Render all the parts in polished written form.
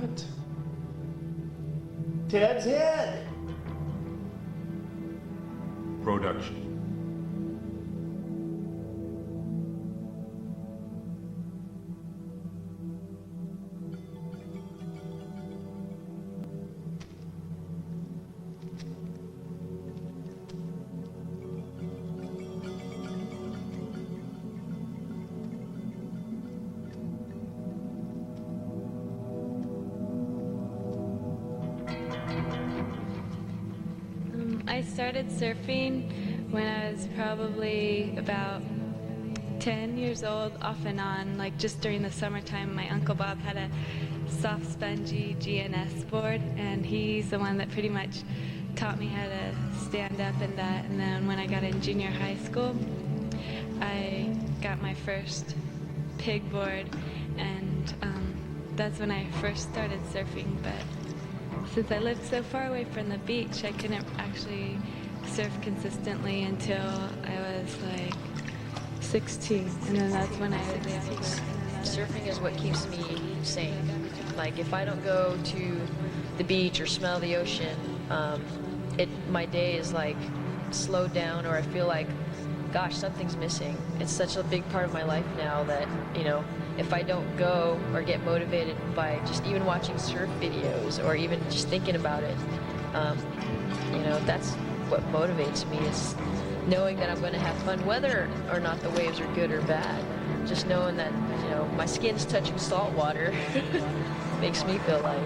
it. Ted's Head. Production. I started surfing when I was probably about 10 years old, off and on, like just during the summertime. My Uncle Bob had a soft spongy GNS board, and he's the one that pretty much taught me how to stand up and that. And then when I got in junior high school, I got my first pig board, and that's when I first started surfing. But since I lived so far away from the beach, I couldn't actually surf consistently until I was like 16, and then that's when I was able to. Surfing is what keeps me sane. Like if I don't go to the beach or smell the ocean, my day is like slowed down, or I feel like, gosh, something's missing. It's such a big part of my life now that, you know, if I don't go or get motivated by just even watching surf videos or even just thinking about it, you know, that's what motivates me, is knowing that I'm going to have fun, whether or not the waves are good or bad. Just knowing that, you know, my skin's touching salt water makes me feel like,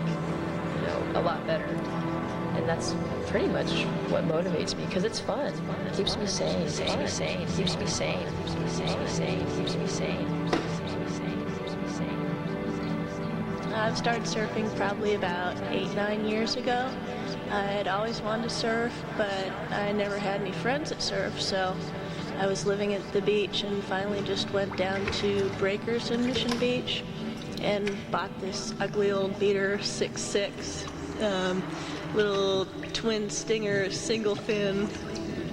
you know, a lot better. And that's pretty much what motivates me, because it's fun. It keeps me sane. Keeps me sane. Keeps me sane. Keeps me sane. Keeps me sane. I've started surfing probably about 8-9 years ago. I had always wanted to surf, but I never had any friends that surf, so I was living at the beach and finally just went down to Breakers in Mission Beach and bought this ugly old beater 6'6", little twin stinger, single fin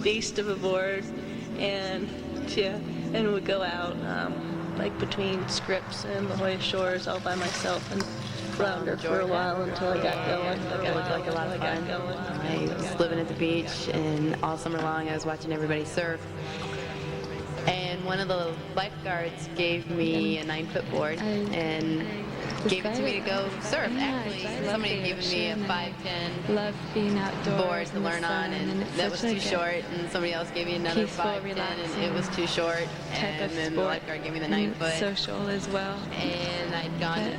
beast of a board, and would go out like between Scripps and La Jolla Shores all by myself and flounder for a while until I got going. It looked like a lot of fun. I was living at the beach, and all summer long I was watching everybody surf. And one of the lifeguards gave me a 9-foot board and gave it to me to go surf. Actually, somebody had given me a 5'10" Love being outdoors board to learn on, and that was too short. And somebody else gave me another 5'10", and it was too short. And then the lifeguard gave me the 9-foot. Social as well. And I'd gone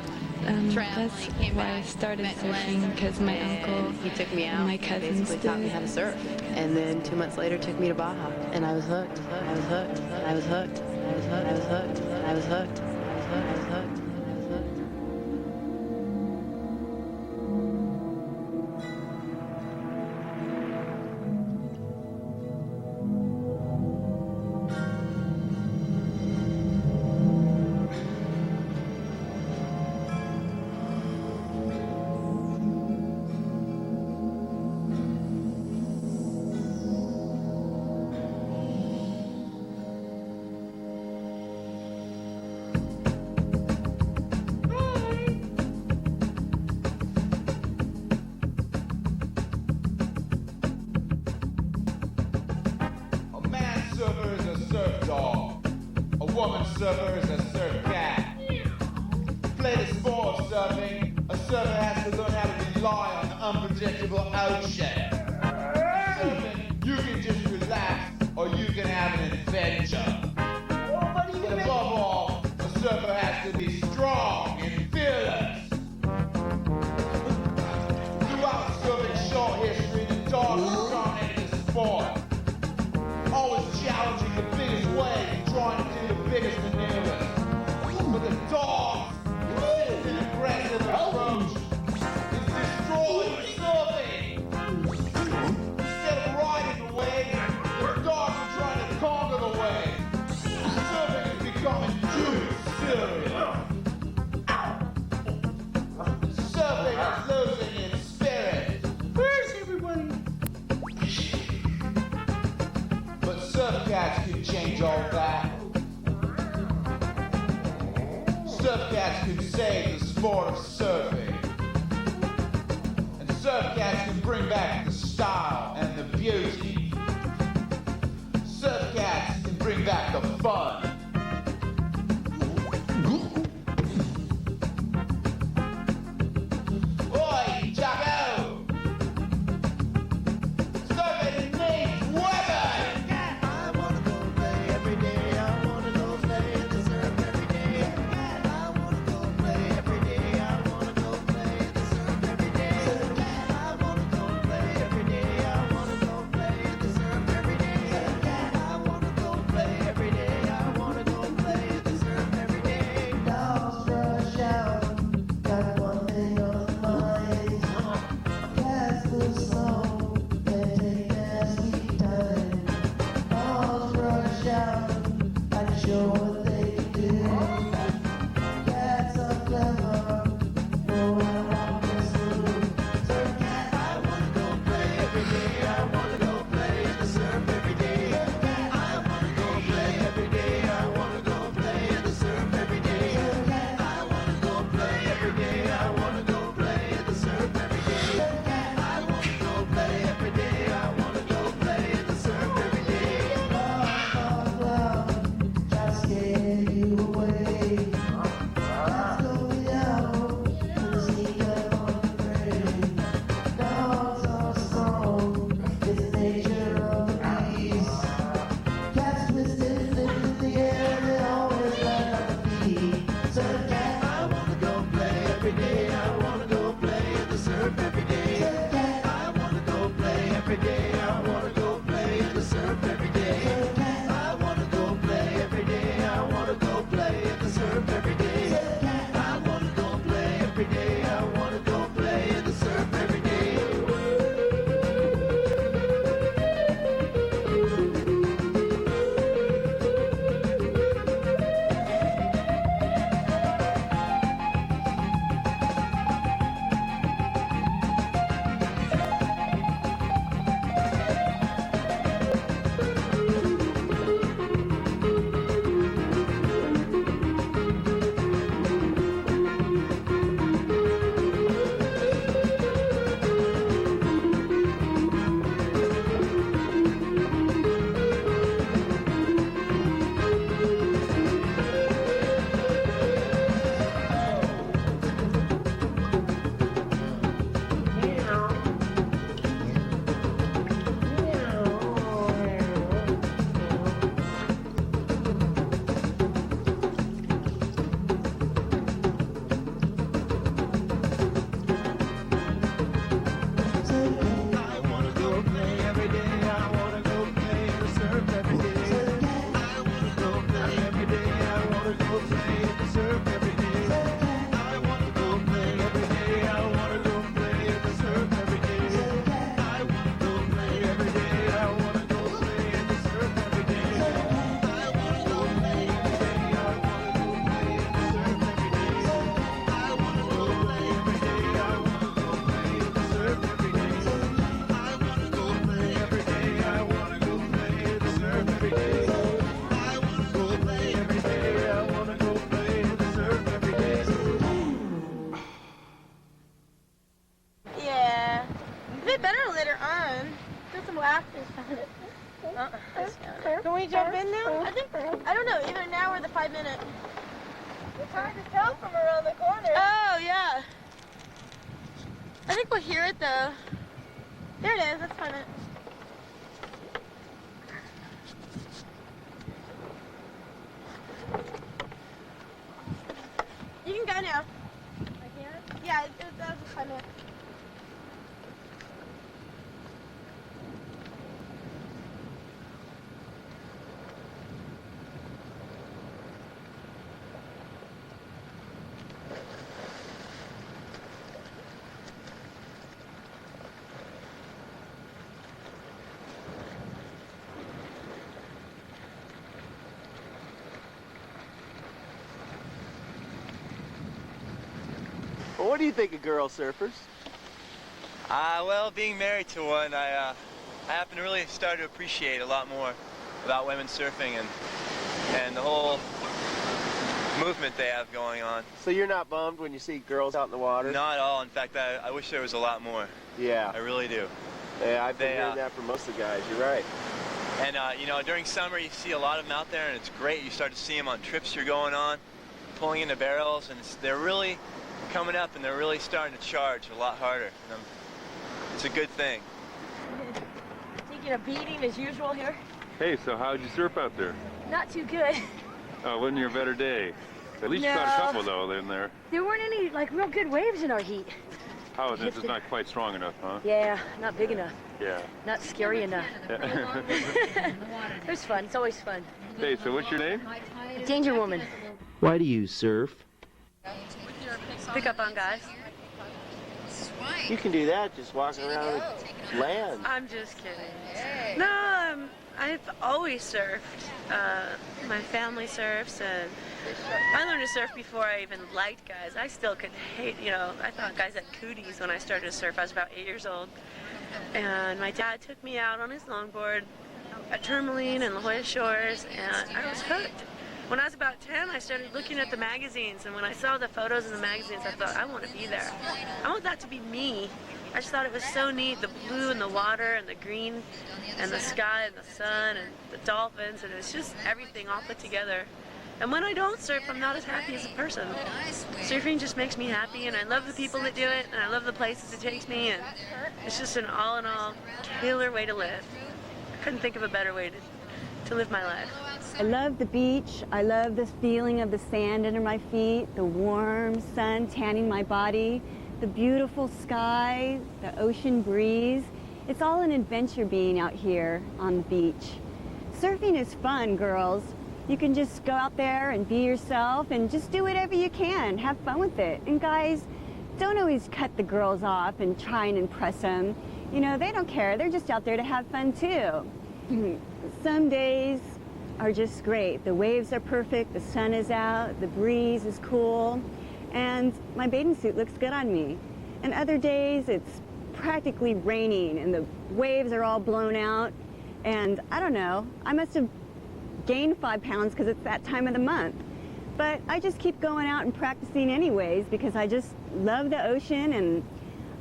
traveling, that's came why back, I started met surfing, Glenn, because my and uncle he took me out and my and cousins basically taught me how to surf. And then 2 months later took me to Baja, and I was hooked. I was hooked. I was hooked. I was hooked. I was hooked. I was hooked. I was hooked. Surfer is a surf cat. To play the sport of surfing, a surfer has to learn how to rely on the unpredictable ocean. Surfing, you can just relax, or you can have an adventure. But above all, a surfer has to be strong and fearless. Throughout surfing's short history, the dogs have dominated the sport. Always challenging the biggest wave and trying to do the biggest maneuvers. But the dogs, with an aggressive approach, is destroying surfing. Instead of riding the wave, the dogs are trying to conquer the wave. Surfing is becoming too serious. Surfing is losing its spirit. Where's everybody? But surf cats can change all that. Surf cats can save the sport of surfing. Surf cats can bring back the style and the beauty. Surf cats can bring back the fun. Oi, Jocko! Surfing needs weapon! I wanna go play every day. I wanna go play in the surf every day. I wanna go play every day. I wanna go play in the surf every day. I wanna go play every day. I wanna go play in the surf every day. I wanna go play every day. I wanna go play in the surf every day. Dogs rush out, got one thing on the mind. Cats move slow, they take their sweet time. Dogs rush out, I can show what they can do. Cats are clever, no one wants this move. Surf cat, I wanna go play every day. I wanna go play in the surf every day. I wanna go play every day. I wanna go play in the surf every day. I wanna go play every day. I wanna go play in the surf every day. I wanna go play every day. I wanna go play in the surf every day. Try to scare you away. Let's go down to the sneak up on the brain. Dogs are strong, it's the nature of the beast. Cats twist and flip in the air, they always land on the feet. Surf cat, I wanna go play every day. I wanna go play in the surf every day. Surf cat, I wanna go play every day. I wanna go play in the surf every day. Surf cat, I wanna go play every day. I wanna go play in the surf every day. Surf cat, I wanna go play every day. I wanna go play in the surf every day. I wanna go play every day. I wanna go play in the surf every day. I wanna go play every day. I wanna go play in the surf every day. I wanna go play every day. I wanna go play in the surf every day. I wanna go play every day. I wanna go play in the surf every day. I wanna go play every day. I wanna go play in the surf every day. I wanna go play every day. I wanna go play in the surf every day. I wanna go play every day. I wanna go play in the surf every day. I wanna go play every day. I wanna go play in the surf every day. Yeah. A bit better later on. Do some laughter. Can we jump in now? I don't know, either now or the 5 minute. It's hard to tell from around the corner. Oh, yeah. I think we'll hear it though. There it is, that's 5 minutes. You can go now. I can? Yeah, that was 5 minutes. Well, what do you think of girl surfers? Well, being married to one, I happen to really start to appreciate a lot more about women surfing and the whole movement they have going on. So you're not bummed when you see girls out in the water? Not at all. In fact, I wish there was a lot more. Yeah. I really do. Yeah, I've been hearing that from most of the guys. You're right. And, you know, during summer, you see a lot of them out there, and it's great. You start to see them on trips you're going on, pulling into barrels, and they're really coming up, and they're really starting to charge a lot harder. And it's a good thing. Taking a beating as usual here. Hey, so how'd you surf out there? Not too good. Wasn't your better day? At least you caught a couple, though, in there. There weren't any, like, real good waves in our heat. Oh, this is not quite strong enough, huh? Yeah, not big enough. Yeah. Not scary enough. It was fun. It's always fun. Hey, so what's your name? Danger Woman. Why do you surf? Pick up on guys. You can do that just walking around the land. I'm just kidding. No, I've always surfed. My family surfs, and I learned to surf before I even liked guys. I still could hate, you know, I thought guys had cooties when I started to surf. I was about 8 years old. And my dad took me out on his longboard at Tourmaline and La Jolla Shores, and I was hooked. When I was about 10, I started looking at the magazines, and when I saw the photos in the magazines, I thought, I want to be there. I want that to be me. I just thought it was so neat, the blue and the water and the green and the sky and the sun and the dolphins, and it's just everything all put together. And when I don't surf, I'm not as happy as a person. Surfing just makes me happy, and I love the people that do it, and I love the places it takes me, and it's just an all-in-all killer way to live. I couldn't think of a better way to live my life. I love the beach. I love the feeling of the sand under my feet, the warm sun tanning my body, the beautiful sky, the ocean breeze. It's all an adventure being out here on the beach. Surfing is fun, girls. You can just go out there and be yourself and just do whatever you can. Have fun with it. And guys, don't always cut the girls off and try and impress them. You know, they don't care. They're just out there to have fun too. Some days are just great. The waves are perfect, the sun is out, the breeze is cool, and my bathing suit looks good on me. And other days it's practically raining and the waves are all blown out, and I don't know, I must have gained 5 pounds because it's that time of the month. But I just keep going out and practicing anyways because I just love the ocean and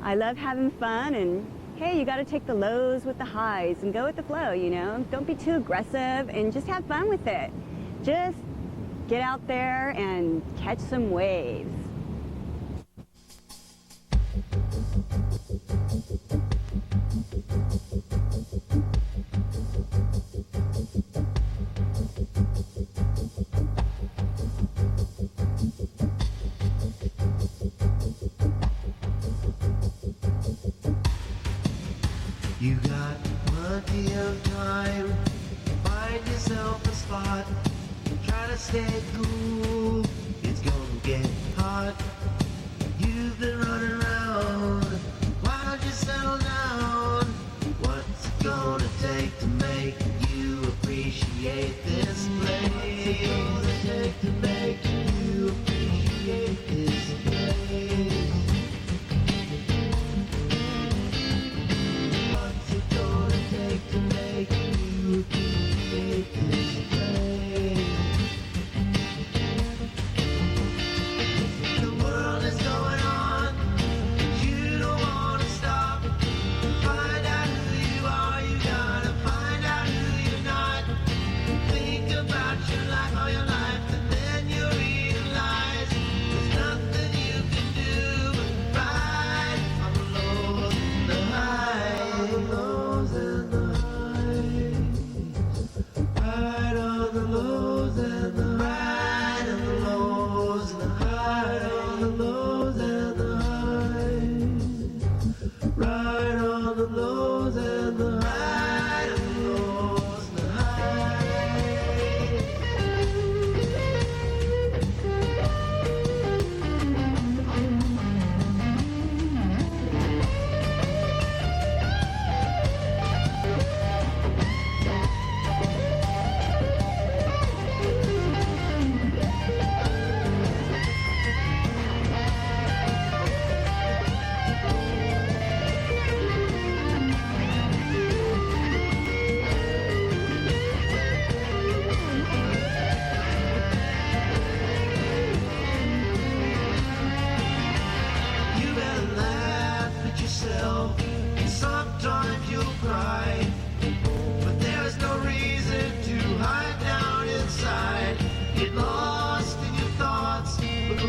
I love having fun, and hey, you got to take the lows with the highs and go with the flow, you know? Don't be too aggressive and just have fun with it. Just get out there and catch some waves. You got plenty of time. Find yourself a spot. Try to stay cool. It's gonna get hot. You've been running around. Why don't you settle down? What's it gonna take to make you appreciate this place? What's it gonna take to make you appreciate this place? To make you appreciate this place.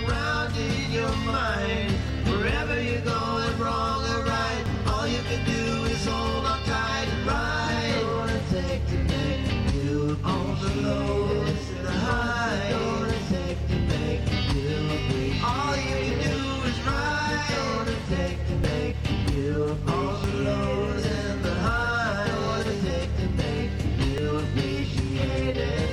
around in your mind. Wherever you're going, wrong or right, all you can do is hold on tight and ride. Gonna take to make you on the lows and the highs. Gonna take to make you free. All you can do is ride. Gonna take to make you on the lows and the highs. Gonna take to make you appreciate it.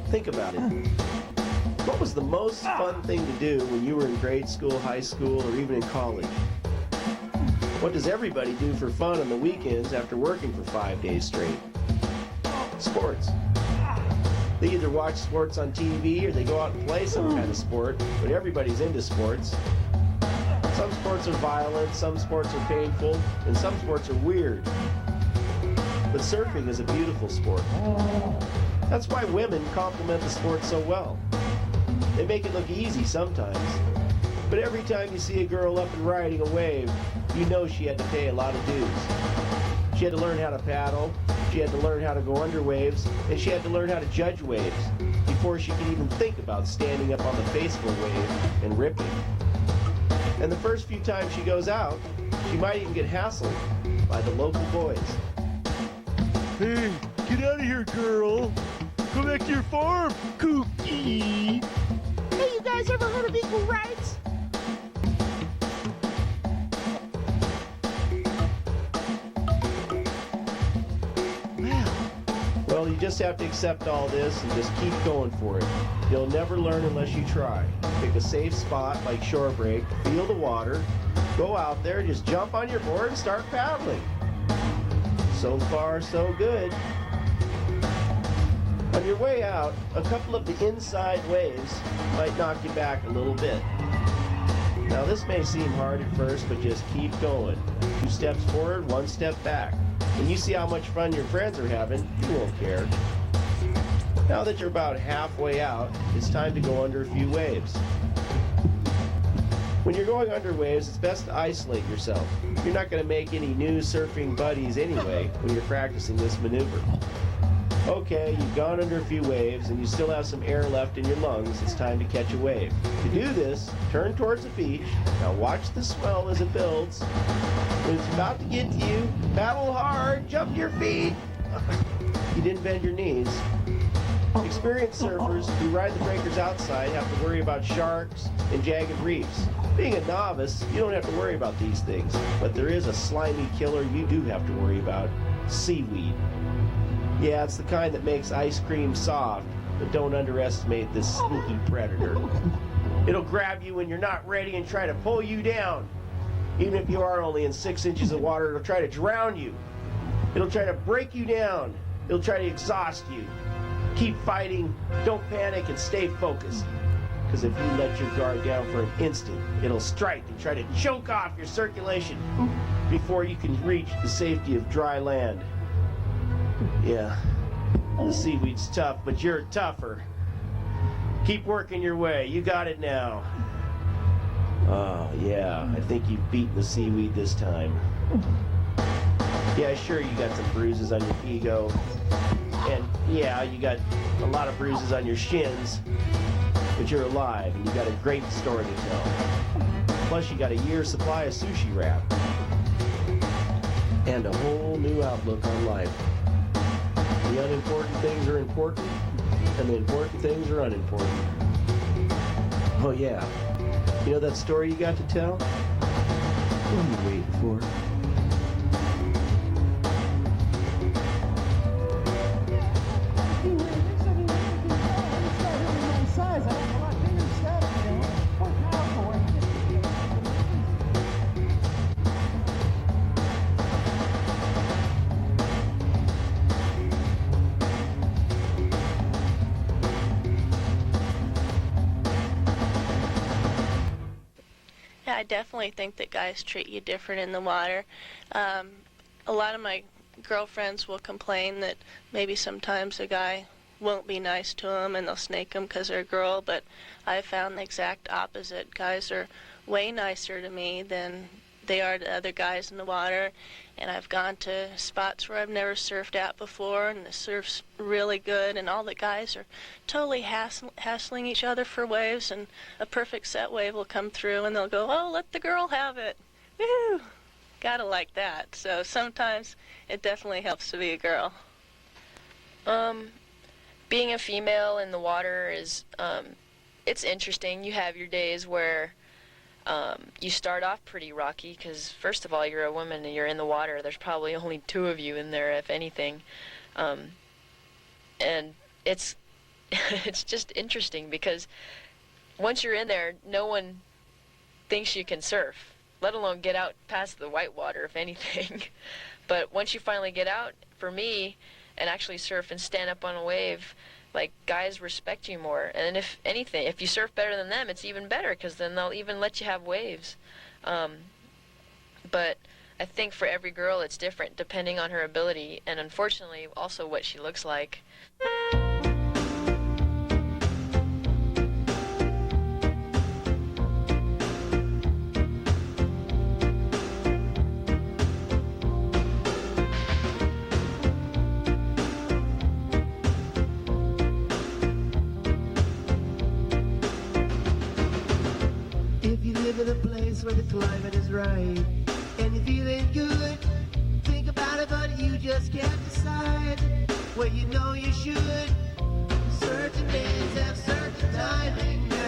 Think about it. What was the most fun thing to do when you were in grade school, high school, or even in college? What does everybody do for fun on the weekends after working for 5 days straight? Sports. They either watch sports on TV or they go out and play some kind of sport, but everybody's into sports. Some sports are violent, some sports are painful, and some sports are weird. But surfing is a beautiful sport. That's why women complement the sport so well. They make it look easy sometimes, but every time you see a girl up and riding a wave, you know she had to pay a lot of dues. She had to learn how to paddle, she had to learn how to go under waves, and she had to learn how to judge waves before she could even think about standing up on the face of a wave and ripping. And the first few times she goes out, she might even get hassled by the local boys. Hey, get out of here, girl! Go back to your farm, Cookie! Hey, you guys ever heard of equal rights? Well, you just have to accept all this and just keep going for it. You'll never learn unless you try. Pick a safe spot like shore break, feel the water, go out there, just jump on your board and start paddling. So far, so good. On your way out, a couple of the inside waves might knock you back a little bit. Now this may seem hard at first, but just keep going. 2 steps forward, 1 step back. When you see how much fun your friends are having, you won't care. Now that you're about halfway out, it's time to go under a few waves. When you're going under waves, it's best to isolate yourself. You're not going to make any new surfing buddies anyway when you're practicing this maneuver. Okay, you've gone under a few waves and you still have some air left in your lungs. It's time to catch a wave. To do this, turn towards the beach. Now watch the swell as it builds. When it's about to get to you, paddle hard, jump your feet. You didn't bend your knees. Experienced surfers who ride the breakers outside have to worry about sharks and jagged reefs. Being a novice, you don't have to worry about these things, but there is a slimy killer you do have to worry about: seaweed. Yeah, it's the kind that makes ice cream soft, but don't underestimate this sneaky predator. It'll grab you when you're not ready and try to pull you down. Even if you are only in 6 inches of water, it'll try to drown you. It'll try to break you down. It'll try to exhaust you. Keep fighting, don't panic, and stay focused. Because if you let your guard down for an instant, it'll strike and try to choke off your circulation before you can reach the safety of dry land. Yeah, the seaweed's tough, but you're tougher. Keep working your way. You got it now. Oh, yeah, I think you've beaten the seaweed this time. Yeah, sure, you got some bruises on your ego. And, yeah, you got a lot of bruises on your shins. But you're alive, and you got a great story to tell. Plus, you got a year's supply of sushi wrap. And a whole new outlook on life. The unimportant things are important, and the important things are unimportant. Oh, yeah. You know that story you got to tell? What are you waiting for? I definitely think that guys treat you different in the water. A lot of my girlfriends will complain that maybe sometimes a guy won't be nice to them and they'll snake them because they're a girl, but I found the exact opposite. Guys are way nicer to me than they are to other guys in the water, and I've gone to spots where I've never surfed at before, and the surf's really good, and all the guys are totally hassling each other for waves, and a perfect set wave will come through, and they'll go, oh, let the girl have it. Woo! Gotta like that. So sometimes it definitely helps to be a girl. Being a female in the water is, it's interesting. You have your days where you start off pretty rocky because, first of all, you're a woman and you're in the water. There's probably only 2 of you in there, if anything. And it's it's just interesting because once you're in there, no one thinks you can surf, let alone get out past the whitewater, if anything. But once you finally get out, for me, and actually surf and stand up on a wave, like, guys respect you more. And if anything, if you surf better than them, it's even better because then they'll even let you have waves. But I think for every girl it's different depending on her ability and, unfortunately, also what she looks like. If you live in a place where the climate is right and you're feeling good, think about it, but you just can't decide where you know you should. Certain days have certain timing.